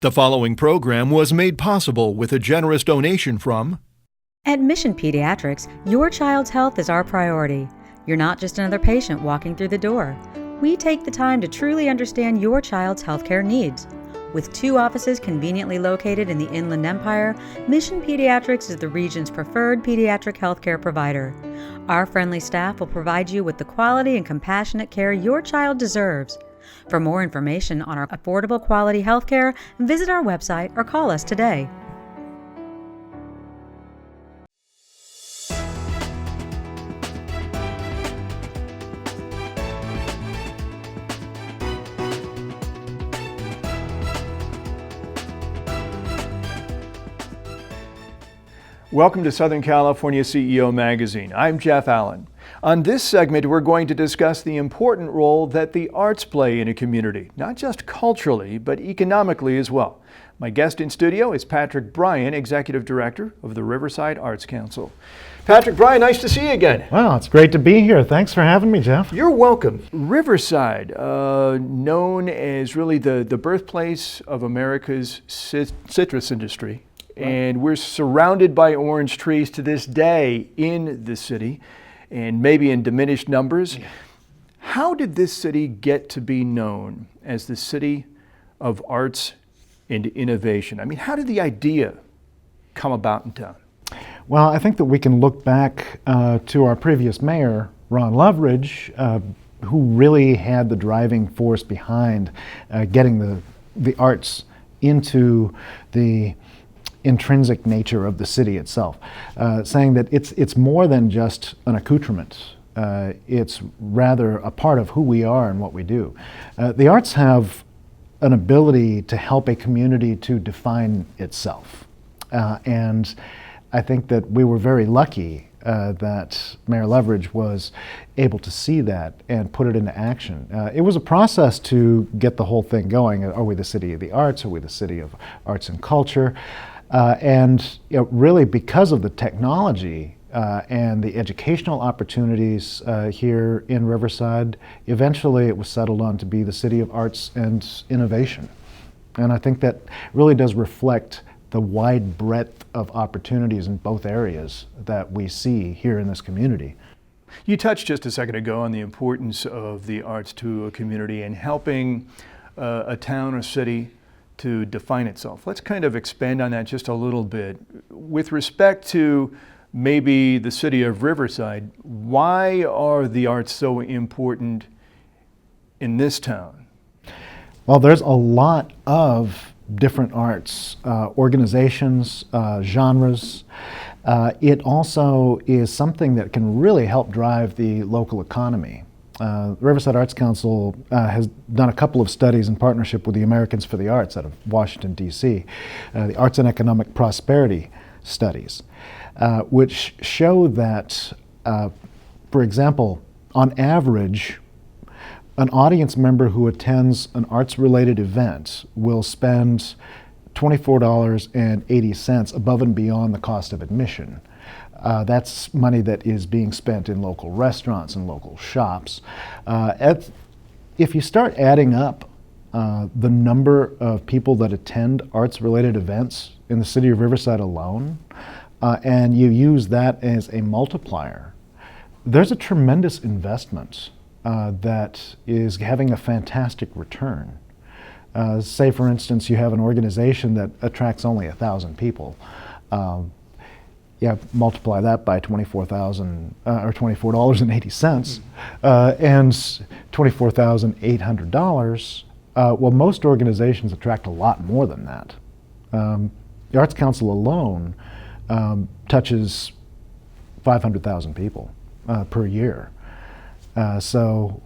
The following program was made possible with a generous donation from At Mission Pediatrics, your child's health is our priority. You're not just another patient walking through the door. We take the time to truly understand your child's healthcare needs. With 2 offices conveniently located in the Inland Empire, Mission Pediatrics is the region's preferred pediatric healthcare provider. Our friendly staff will provide you with the quality and compassionate care your child deserves. For more information on our affordable quality healthcare, visit our website or call us today. Welcome to Southern California CEO Magazine. I'm Jeff Allen. On this segment, we're going to discuss the important role that the arts play in a community, not just culturally, but economically as well. My guest in studio is Patrick Bryan, Executive Director of the Riverside Arts Council. Patrick Bryan, nice to see you again. Well, it's great to be here. Thanks for having me, Jeff. You're welcome. Riverside, known as really the birthplace of America's citrus industry. And we're surrounded by orange trees to this day in the city, and maybe in diminished numbers. How did this city get to be known as the city of arts and innovation? I mean, how did the idea come about in town? Well, I think that we can look back to our previous mayor, Ron Loveridge, who really had the driving force behind getting the arts into the intrinsic nature of the city itself, saying that it's more than just an accoutrement. It's rather a part of who we are and what we do. The arts have an ability to help a community to define itself. And I think that we were very lucky that Mayor Loveridge was able to see that and put it into action. It was a process to get the whole thing going. Are we the city of the arts? Are we the city of arts and culture? And really, because of the technology and the educational opportunities here in Riverside, eventually it was settled on to be the city of arts and innovation. And I think that really does reflect the wide breadth of opportunities in both areas that we see here in this community. You touched just a second ago on the importance of the arts to a community and helping a town or city to define itself. Let's kind of expand on that just a little bit. With respect to maybe the city of Riverside, why are the arts so important in this town? Well, there's a lot of different arts, organizations, genres. It also is something that can really help drive the local economy. The Riverside Arts Council has done a couple of studies in partnership with the Americans for the Arts out of Washington, D.C., the Arts and Economic Prosperity Studies, which show that, for example, on average, an audience member who attends an arts-related event will spend $24.80 above and beyond the cost of admission. That's money that is being spent in local restaurants and local shops. If you start adding up the number of people that attend arts-related events in the city of Riverside alone, and you use that as a multiplier, there's a tremendous investment that is having a fantastic return. Say, for instance, you have an organization that attracts only 1,000 people. Multiply that by $24,000 or $24.80, and $24,800. Well, most organizations attract a lot more than that. The Arts Council alone touches 500,000 people per year. So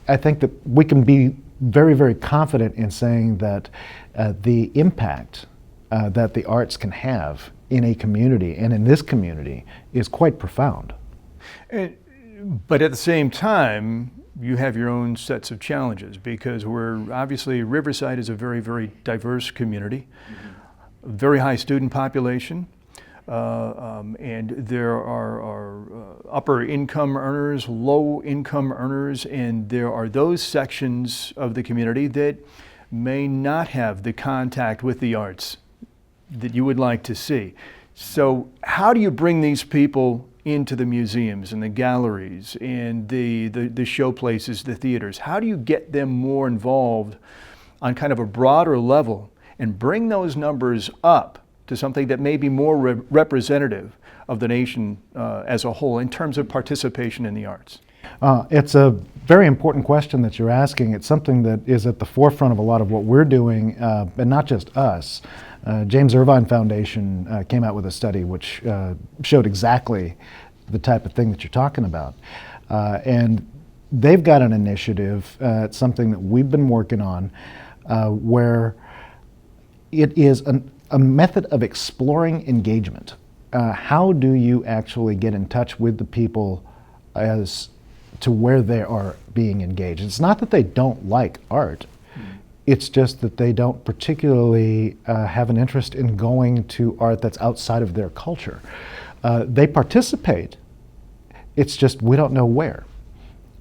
I think that we can be very, very confident in saying that the impact that the arts can have in a community and in this community is quite profound. But at the same time, you have your own sets of challenges because Riverside is a very, very diverse community, very high student population, and there are upper income earners, low income earners, and there are those sections of the community that may not have the contact with the arts that you would like to see. So how do you bring these people into the museums and the galleries and the show places, the theaters? How do you get them more involved on kind of a broader level and bring those numbers up to something that may be more representative of the nation as a whole in terms of participation in the arts? It's a very important question that you're asking. It's something that is at the forefront of a lot of what we're doing, and not just us. James Irvine Foundation came out with a study which showed exactly the type of thing that you're talking about. And they've got an initiative, it's something that we've been working on, where it is a method of exploring engagement. How do you actually get in touch with the people as to where they are being engaged? It's not that they don't like art. It's just that they don't particularly have an interest in going to art that's outside of their culture. They participate, it's just we don't know where.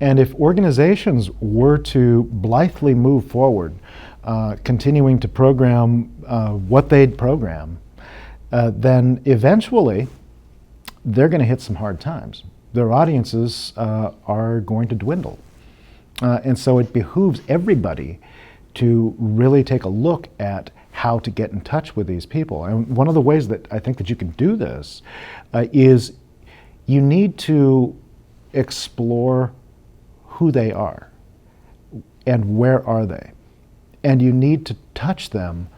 And if organizations were to blithely move forward, continuing to program what they'd program, then eventually they're going to hit some hard times. Their audiences are going to dwindle. And so it behooves everybody to really take a look at how to get in touch with these people. And one of the ways that I think that you can do this is you need to explore who they are and where are they. And you need to touch them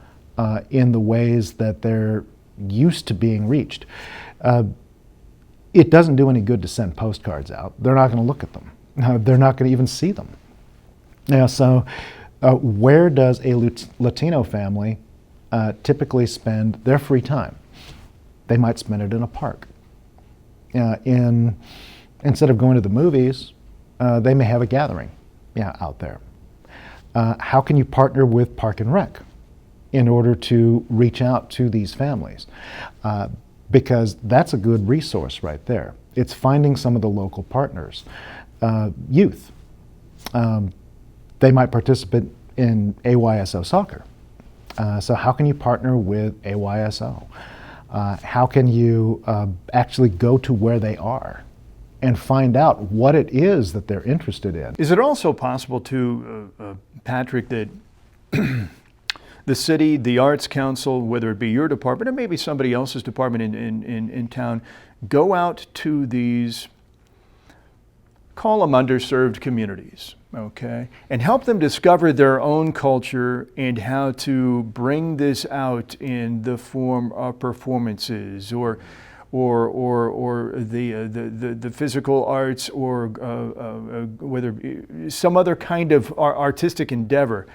in the ways that they're used to being reached. It doesn't do any good to send postcards out. They're not going to look at them. They're not going to even see them. So where does a Latino family typically spend their free time? They might spend it in a park. Instead of going to the movies, they may have a gathering out there. How can you partner with Park and Rec in order to reach out to these families? Because that's a good resource right there. It's finding some of the local partners. Youth. They might participate in AYSO soccer. So how can you partner with AYSO? How can you actually go to where they are and find out what it is that they're interested in? Is it also possible to, Patrick, that the city, the Arts Council, whether it be your department or maybe somebody else's department in town, go out to these, call them underserved communities, okay, and help them discover their own culture and how to bring this out in the form of performances or the physical arts or whether some other kind of artistic endeavor,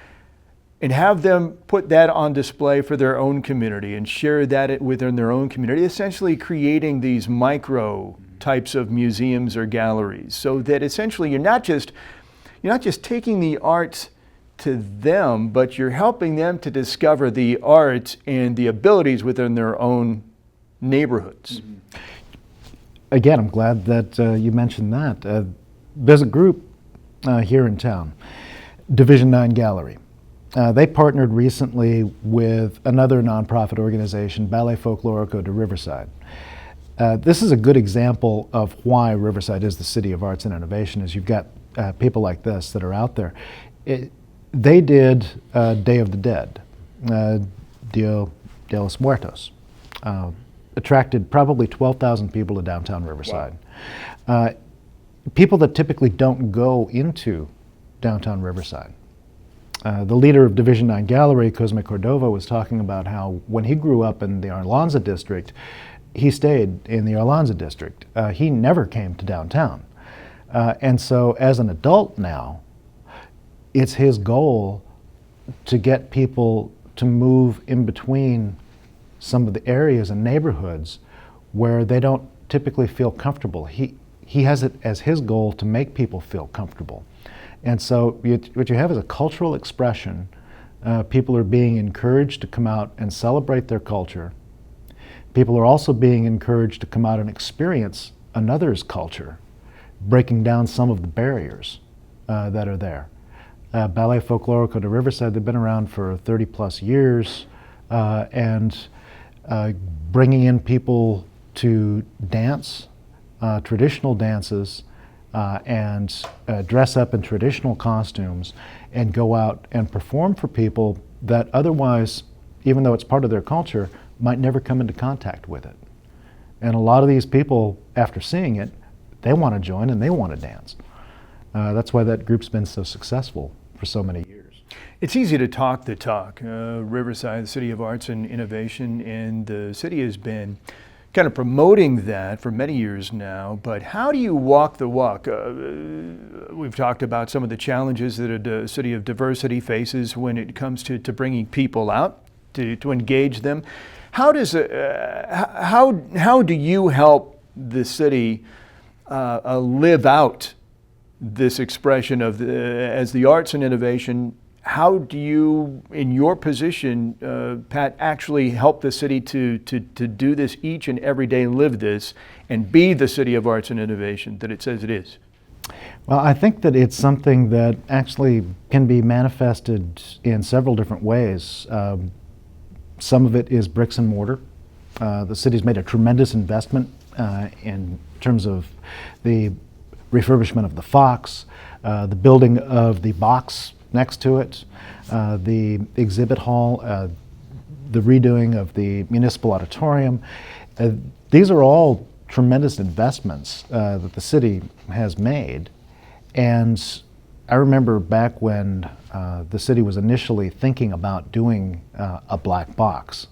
and have them put that on display for their own community and share that within their own community, essentially creating these micro types of museums or galleries, so that essentially you're not just taking the arts to them, but you're helping them to discover the arts and the abilities within their own neighborhoods. Again, I'm glad that you mentioned that. There's a group here in town, Division 9 Gallery. They partnered recently with another nonprofit organization, Ballet Folklorico de Riverside. This is a good example of why Riverside is the city of arts and innovation, is you've got people like this that are out there. They did Day of the Dead, Dia de los Muertos. Attracted probably 12,000 people to downtown Riverside. Wow. People that typically don't go into downtown Riverside. The leader of Division 9 Gallery, Cosme Cordova, was talking about how when he grew up in the Arlanza district, he stayed in the Arlanza district. He never came to downtown. And so as an adult now, it's his goal to get people to move in between some of the areas and neighborhoods where they don't typically feel comfortable. He has it as his goal to make people feel comfortable. And so what you have is a cultural expression. People are being encouraged to come out and celebrate their culture. People are also being encouraged to come out and experience another's culture, breaking down some of the barriers that are there. Ballet Folklorico de Riverside. They've been around for 30 plus years, and bringing in people to dance, traditional dances, and dress up in traditional costumes and go out and perform for people that otherwise, even though it's part of their culture, might never come into contact with it. And a lot of these people, after seeing it, they want to join and they want to dance. That's why that group's been so successful for so many years. It's easy to talk the talk. Riverside, the City of Arts and Innovation, and the city has been kind of promoting that for many years now, but how do you walk the walk? We've talked about some of the challenges that a city of diversity faces when it comes to bringing people out, to engage them. How does how do you help the city live out this expression of as the arts and innovation? How do you, in your position, Pat, actually help the city to do this each and every day, live this, and be the city of arts and innovation that it says it is? Well, I think that it's something that actually can be manifested in several different ways. Some of it is bricks and mortar. The city's made a tremendous investment in terms of the refurbishment of the Fox, the building of the box next to it, the exhibit hall, the redoing of the municipal auditorium. These are all tremendous investments that the city has made. And I remember back when the city was initially thinking about doing a black box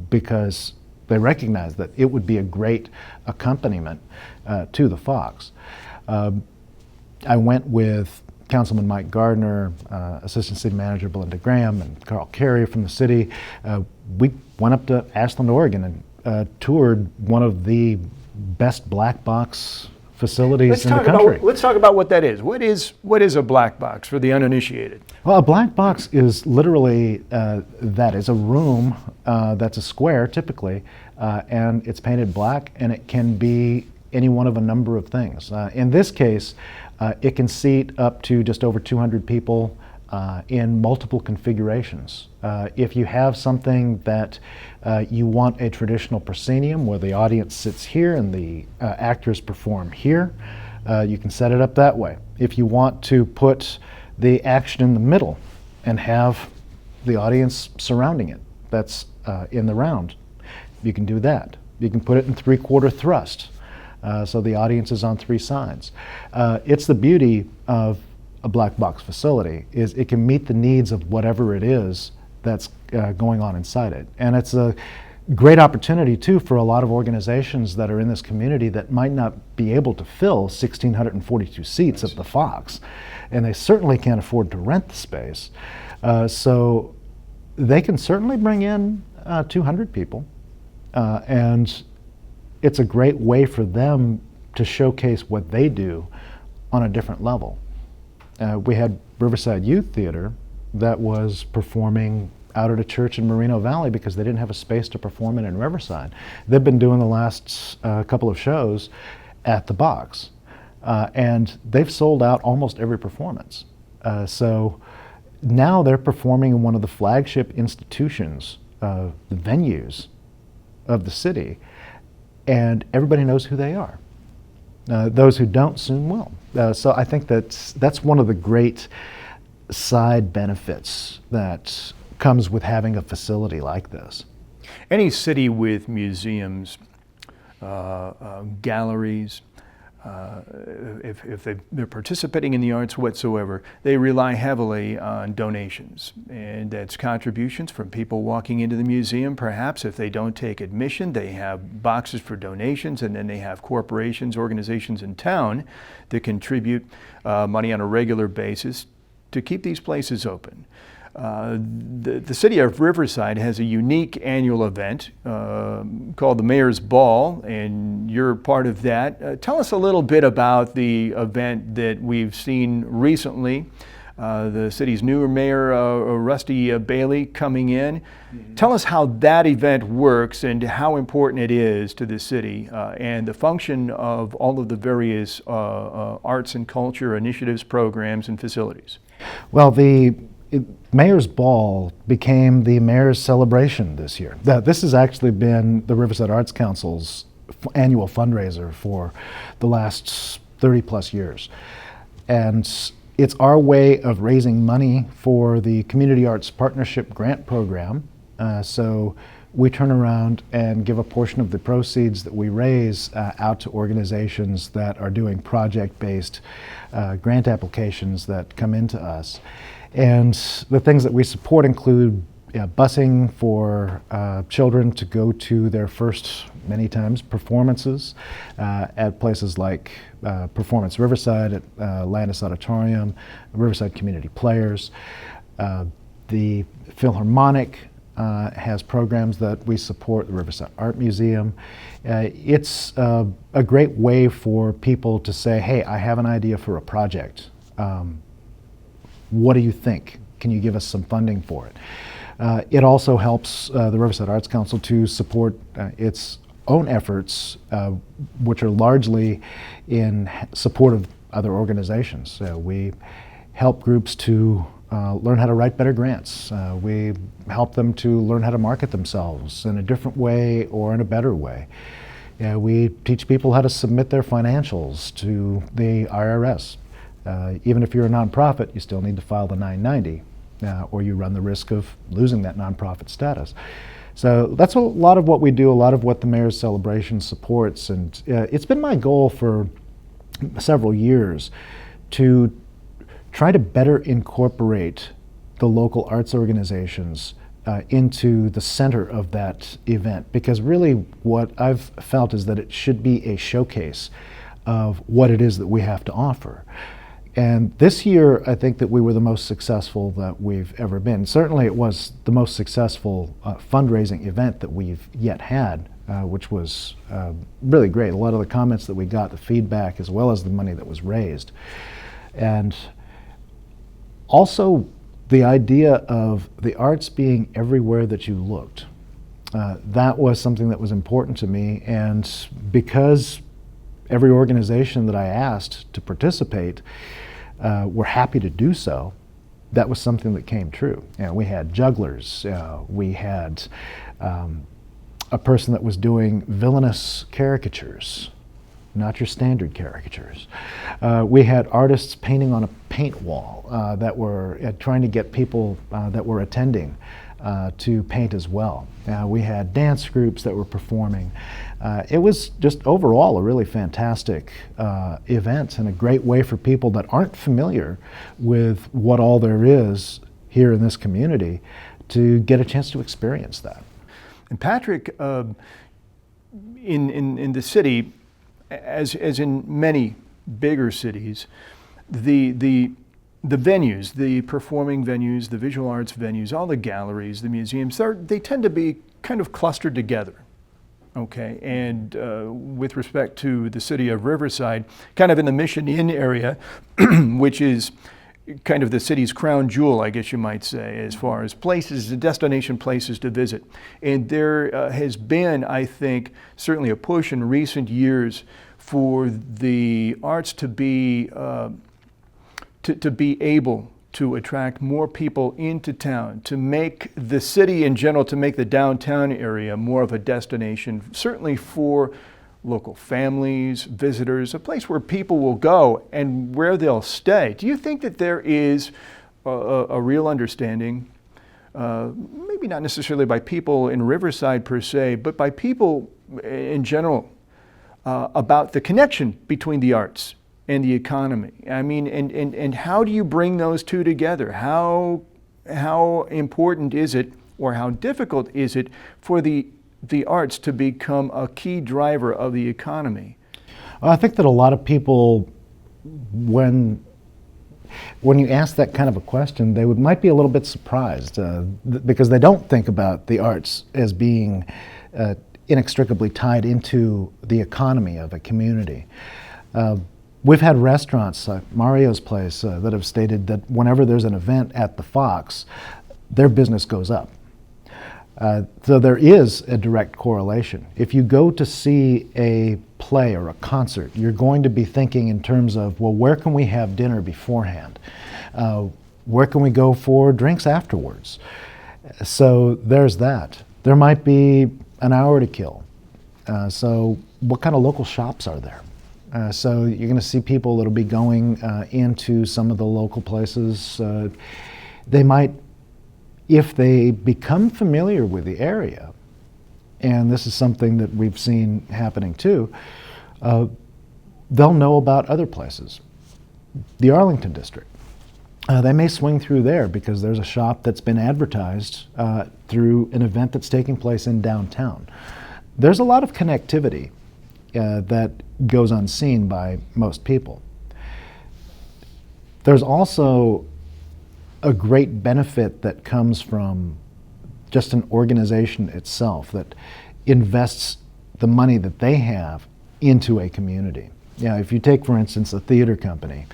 because they recognized that it would be a great accompaniment to the Fox. I went with Councilman Mike Gardner, Assistant City Manager Belinda Graham, and Carl Carey from the city. We went up to Ashland, Oregon, and toured one of the best black box facilities in the country. Let's talk about what that is. What is a black box for the uninitiated? Well, a black box is literally that is a room that's a square typically, and it's painted black, and it can be any one of a number of things. In this case, it can seat up to just over 200 people in multiple configurations. If you have something that you want a traditional proscenium where the audience sits here and the actors perform here, you can set it up that way. If you want to put the action in the middle and have the audience surrounding it, that's in the round, you can do that. You can put it in three-quarter thrust. So the audience is on three sides. It's the beauty of a black box facility is it can meet the needs of whatever it is that's going on inside it. And it's a great opportunity too for a lot of organizations that are in this community that might not be able to fill 1,642 seats at the Fox. And they certainly can't afford to rent the space. So they can certainly bring in 200 people. And it's a great way for them to showcase what they do on a different level. We had Riverside Youth Theater that was performing out at a church in Moreno Valley because they didn't have a space to perform in Riverside. They've been doing the last couple of shows at the Box, and they've sold out almost every performance. So now they're performing in one of the flagship institutions, the venues of the city, and everybody knows who they are. Those who don't soon will. So I think that's one of the great side benefits that comes with having a facility like this. Any city with museums, galleries, if they're participating in the arts whatsoever, they rely heavily on donations. And that's contributions from people walking into the museum. Perhaps if they don't take admission, they have boxes for donations, and then they have corporations, organizations in town that contribute money on a regular basis to keep these places open. The city of Riverside has a unique annual event called the Mayor's Ball, and you're part of that. Tell us a little bit about the event that we've seen recently. The city's new mayor, Rusty Bailey, coming in. Mm-hmm. Tell us how that event works and how important it is to the city and the function of all of the various arts and culture initiatives, programs, and facilities. Well, the Mayor's Ball became the Mayor's Celebration this year. This has actually been the Riverside Arts Council's annual fundraiser for the last 30 plus years. And it's our way of raising money for the Community Arts Partnership Grant Program. So we turn around and give a portion of the proceeds that we raise out to organizations that are doing project-based grant applications that come into us. And the things that we support include busing for children to go to their first, many times, performances at places like Performance Riverside, at Landis Auditorium, Riverside Community Players. The Philharmonic has programs that we support, the Riverside Art Museum. It's a great way for people to say, hey, I have an idea for a project. What do you think? Can you give us some funding for it? It also helps the Riverside Arts Council to support its own efforts, which are largely in support of other organizations. We help groups to learn how to write better grants. We help them to learn how to market themselves in a different way or in a better way. We teach people how to submit their financials to the IRS. Even if you're a nonprofit, you still need to file the 990, or you run the risk of losing that nonprofit status. So that's a lot of what we do, a lot of what the Mayor's Celebration supports, and it's been my goal for several years to try to better incorporate the local arts organizations into the center of that event, because really what I've felt is that it should be a showcase of what it is that we have to offer. And this year, I think that we were the most successful that we've ever been. Certainly it was the most successful fundraising event that we've yet had, which was really great. A lot of the comments that we got, the feedback, as well as the money that was raised. And also the idea of the arts being everywhere that you looked. That was something that was important to me, and because every organization that I asked to participate were happy to do so, that was something that came true. We had jugglers, we had a person that was doing villainous caricatures, not your standard caricatures. We had artists painting on a paint wall that were trying to get people that were attending to paint as well. We had dance groups that were performing. It was just overall a really fantastic event, and a great way for people that aren't familiar with what all there is here in this community to get a chance to experience that. And Patrick, in the city, as in many bigger cities, the venues, the performing venues, the visual arts venues, all the galleries, the museums, they tend to be kind of clustered together. Okay, and with respect to the city of Riverside, kind of in the Mission Inn area, which is kind of the city's crown jewel, I guess you might say, as far as places, destination places to visit. And there has been, I think, certainly a push in recent years for the arts to be able to attract more people into town, to make the city in general, to make the downtown area more of a destination, certainly for local families, visitors, a place where people will go and where they'll stay. Do you think that there is a real understanding, maybe not necessarily by people in Riverside per se, but by people in general, about the connection between the arts and the economy? I mean, and how do you bring those two together? How important is it, or how difficult is it for the arts to become a key driver of the economy? Well, I think that a lot of people, when you ask that kind of a question, they might be a little bit surprised because they don't think about the arts as being inextricably tied into the economy of a community. We've had restaurants, Mario's Place, that have stated that whenever there's an event at the Fox, their business goes up. So there is a direct correlation. If you go to see a play or a concert, you're going to be thinking in terms of, well, where can we have dinner beforehand? Where can we go for drinks afterwards? So there's that. There might be an hour to kill. So what kind of local shops are there? So you're going to see people that'll be going into some of the local places. They might, if they become familiar with the area, and this is something that we've seen happening too, they'll know about other places. The Arlington district. They may swing through there because there's a shop that's been advertised through an event that's taking place in downtown. There's a lot of connectivity that goes unseen by most people. There's also a great benefit that comes from just an organization itself that invests the money that they have into a community. If you take, for instance, a theater company,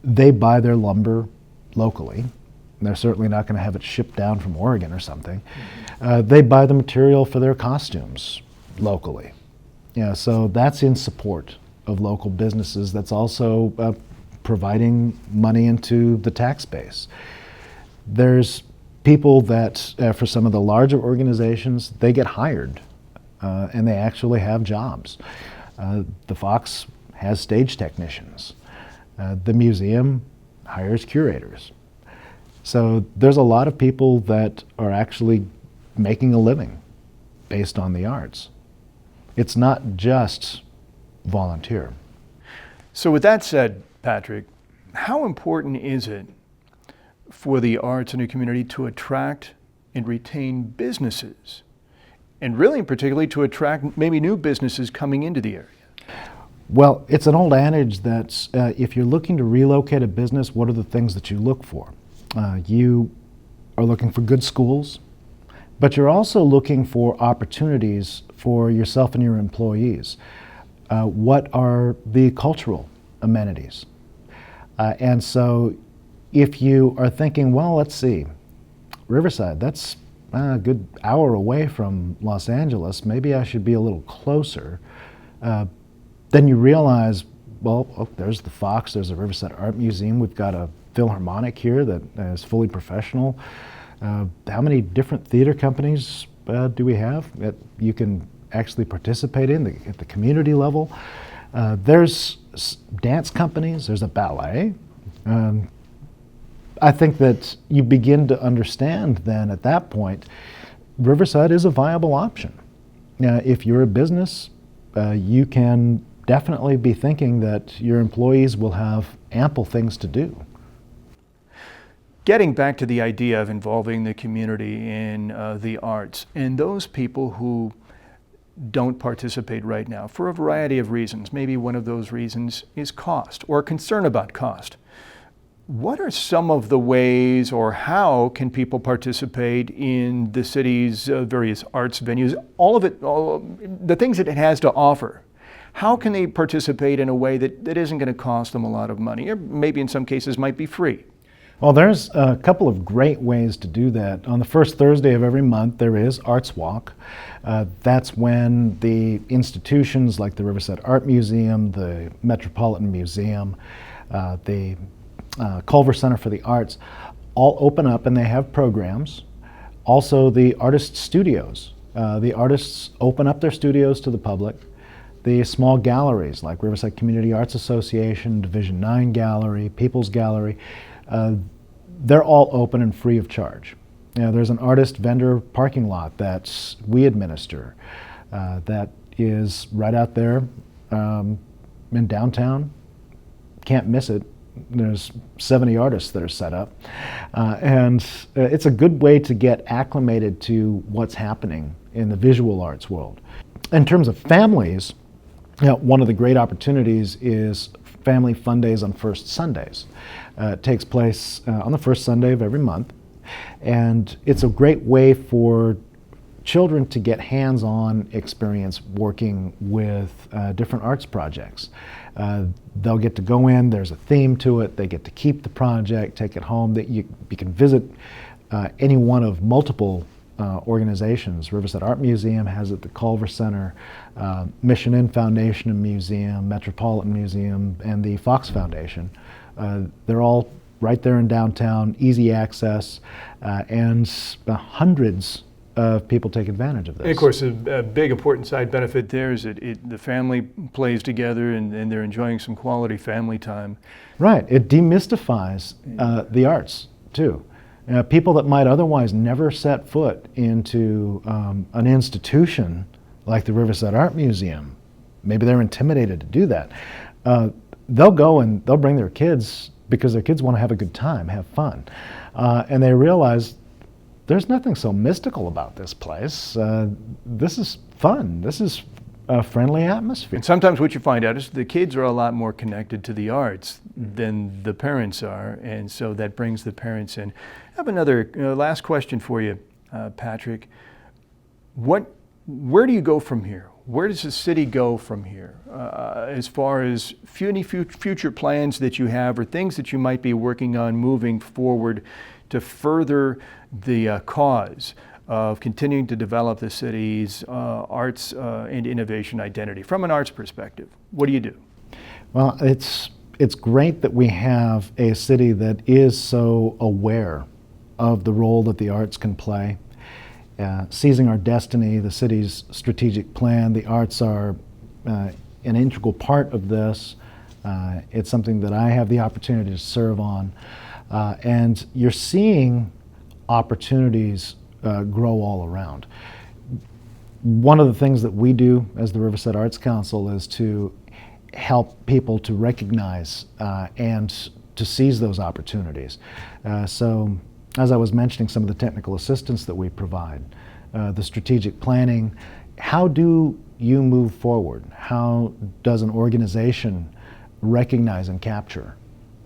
they buy their lumber locally. They're certainly not going to have it shipped down from Oregon or something. They buy the material for their costumes locally. So that's in support of local businesses. That's also providing money into the tax base. There's people that, for some of the larger organizations, they get hired and they actually have jobs. The Fox has stage technicians. The museum hires curators. So there's a lot of people that are actually making a living based on the arts. It's not just volunteer. So with that said, Patrick, how important is it for the arts in a community to attract and retain businesses? And really particularly to attract maybe new businesses coming into the area? Well, it's an old adage that if you're looking to relocate a business, what are the things that you look for? You are looking for good schools, but you're also looking for opportunities for yourself and your employees. What are the cultural amenities? And so if you are thinking, well, let's see, Riverside, that's a good hour away from Los Angeles, maybe I should be a little closer. Then you realize, well, oh, there's the Fox, there's the Riverside Art Museum, we've got a Philharmonic here that is fully professional. How many different theater companies do we have that you can actually participate in at the community level? There's dance companies, there's a ballet. I think that you begin to understand then at that point, Riverside is a viable option. If you're a business, you can definitely be thinking that your employees will have ample things to do. Getting back to the idea of involving the community in the arts, and those people who don't participate right now for a variety of reasons, maybe one of those reasons is cost or concern about cost. What are some of the ways, or how can people participate in the city's various arts venues, all of it, the things that it has to offer? How can they participate in a way that isn't going to cost them a lot of money, or maybe in some cases might be free? Well, there's a couple of great ways to do that. On the first Thursday of every month, there is Arts Walk. That's when the institutions like the Riverside Art Museum, the Metropolitan Museum, the Culver Center for the Arts, all open up and they have programs. Also, the artist studios. The artists open up their studios to the public. The small galleries like Riverside Community Arts Association, Division 9 Gallery, People's Gallery, they're all open and free of charge. There's an artist vendor parking lot that we administer that is right out there in downtown. Can't miss it. There's 70 artists that are set up. And it's a good way to get acclimated to what's happening in the visual arts world. In terms of families, one of the great opportunities is Family Fun Days on First Sundays. It takes place on the first Sunday of every month, and it's a great way for children to get hands-on experience working with different arts projects. They'll get to go in, there's a theme to it, they get to keep the project, take it home. That you can visit any one of multiple organizations. Riverside Art Museum has it, the Culver Center, Mission Inn Foundation and Museum, Metropolitan Museum, and the Fox Foundation. They're all right there in downtown, easy access, and hundreds of people take advantage of this. And of course, a big important side benefit there is that the family plays together and they're enjoying some quality family time. Right. It demystifies the arts, too. People that might otherwise never set foot into an institution like the Riverside Art Museum, maybe they're intimidated to do that. They'll go and they'll bring their kids because their kids want to have a good time, have fun. And they realize there's nothing so mystical about this place. This is fun. This is a friendly atmosphere. And sometimes what you find out is the kids are a lot more connected to the arts than the parents are, and so that brings the parents in. I have another last question for you, Patrick. Where do you go from here? Where does the city go from here as far as any future plans that you have or things that you might be working on moving forward to further the cause of continuing to develop the city's arts and innovation identity from an arts perspective? What do you do? Well, it's great that we have a city that is so aware of the role that the arts can play. Seizing Our Destiny, the city's strategic plan, the arts are an integral part of this. It's something that I have the opportunity to serve on. And you're seeing opportunities grow all around. One of the things that we do as the Riverside Arts Council is to help people to recognize and to seize those opportunities. So as I was mentioning, some of the technical assistance that we provide, the strategic planning, how do you move forward? How does an organization recognize and capture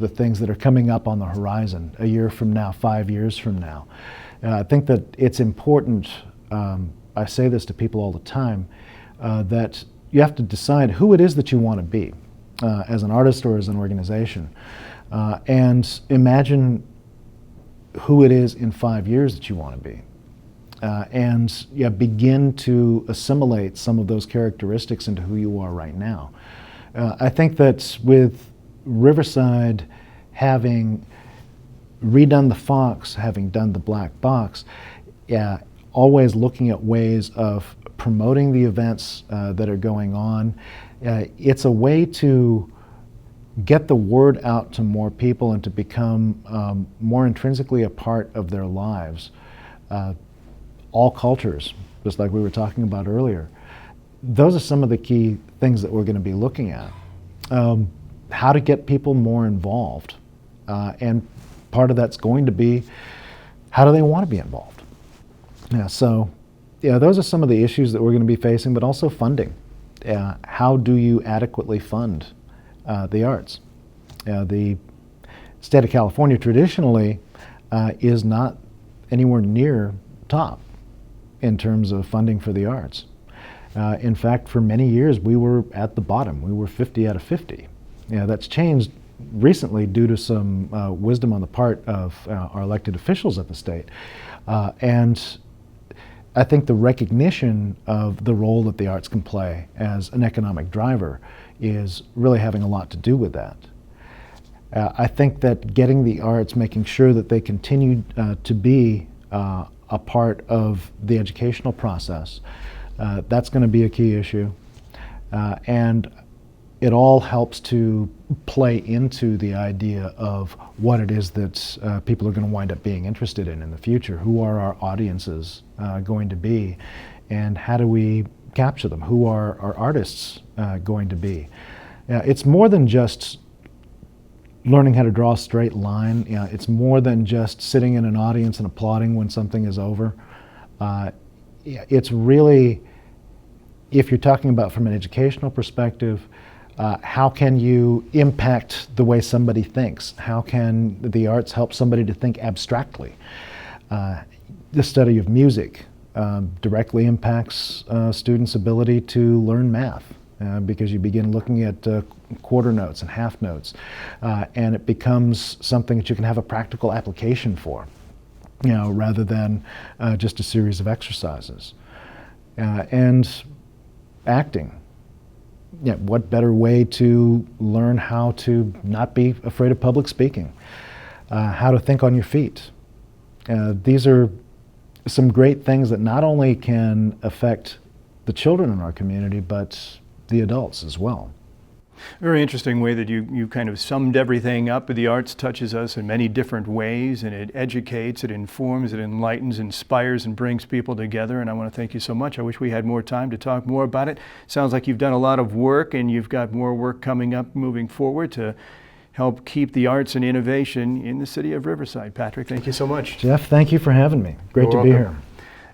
the things that are coming up on the horizon a year from now, 5 years from now? I think that it's important, I say this to people all the time, that you have to decide who it is that you want to be as an artist or as an organization, and imagine who it is in 5 years that you want to be. And begin to assimilate some of those characteristics into who you are right now. I think that with Riverside having redone the Fox, having done the Black Box, always looking at ways of promoting the events that are going on, it's a way to get the word out to more people and to become more intrinsically a part of their lives. All cultures, just like we were talking about earlier. Those are some of the key things that we're going to be looking at. How to get people more involved. And part of that's going to be, how do they want to be involved? So those are some of the issues that we're going to be facing, but also funding. How do you adequately fund the arts? The state of California traditionally is not anywhere near top in terms of funding for the arts. In fact, for many years we were at the bottom. We were 50 out of 50. That's changed recently due to some wisdom on the part of our elected officials at the state. And I think the recognition of the role that the arts can play as an economic driver is really having a lot to do with that. I think that getting the arts, making sure that they continue to be a part of the educational process, that's going to be a key issue. And it all helps to play into the idea of what it is that people are going to wind up being interested in the future. Who are our audiences going to be, and how do we capture them? Who are our artists going to be? It's more than just learning how to draw a straight line. It's more than just sitting in an audience and applauding when something is over. It's really, if you're talking about from an educational perspective, how can you impact the way somebody thinks? How can the arts help somebody to think abstractly? The study of music directly impacts students' ability to learn math. Because you begin looking at quarter notes and half notes, and it becomes something that you can have a practical application for, rather than just a series of exercises. And acting. What better way to learn how to not be afraid of public speaking? how to think on your feet. These are some great things that not only can affect the children in our community, but the adults as well. Very interesting way that you kind of summed everything up. The arts touches us in many different ways, and it educates, it informs, it enlightens, inspires, and brings people together. And I want to thank you so much. I wish we had more time to talk more about it. Sounds like you've done a lot of work, and you've got more work coming up moving forward to help keep the arts and innovation in the city of Riverside. Patrick, thank you so much. Jeff, thank you for having me. Great to be here.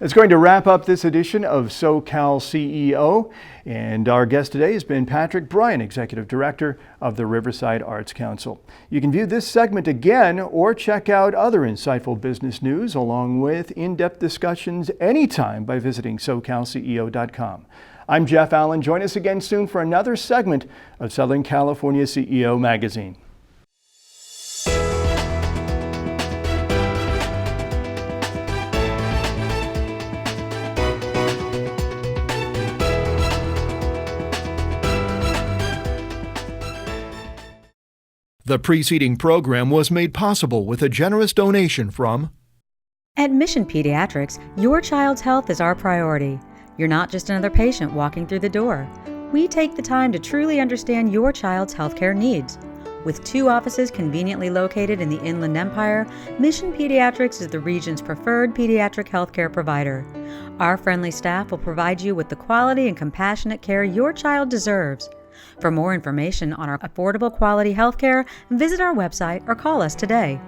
It's going to wrap up this edition of SoCal CEO, and our guest today has been Patrick Bryan, Executive Director of the Riverside Arts Council. You can view this segment again or check out other insightful business news along with in-depth discussions anytime by visiting SoCalCEO.com. I'm Jeff Allen. Join us again soon for another segment of Southern California CEO Magazine. The preceding program was made possible with a generous donation from At Mission Pediatrics, your child's health is our priority. You're not just another patient walking through the door. We take the time to truly understand your child's healthcare needs. With 2 offices conveniently located in the Inland Empire, Mission Pediatrics is the region's preferred pediatric healthcare provider. Our friendly staff will provide you with the quality and compassionate care your child deserves. For more information on our affordable quality healthcare, visit our website or call us today.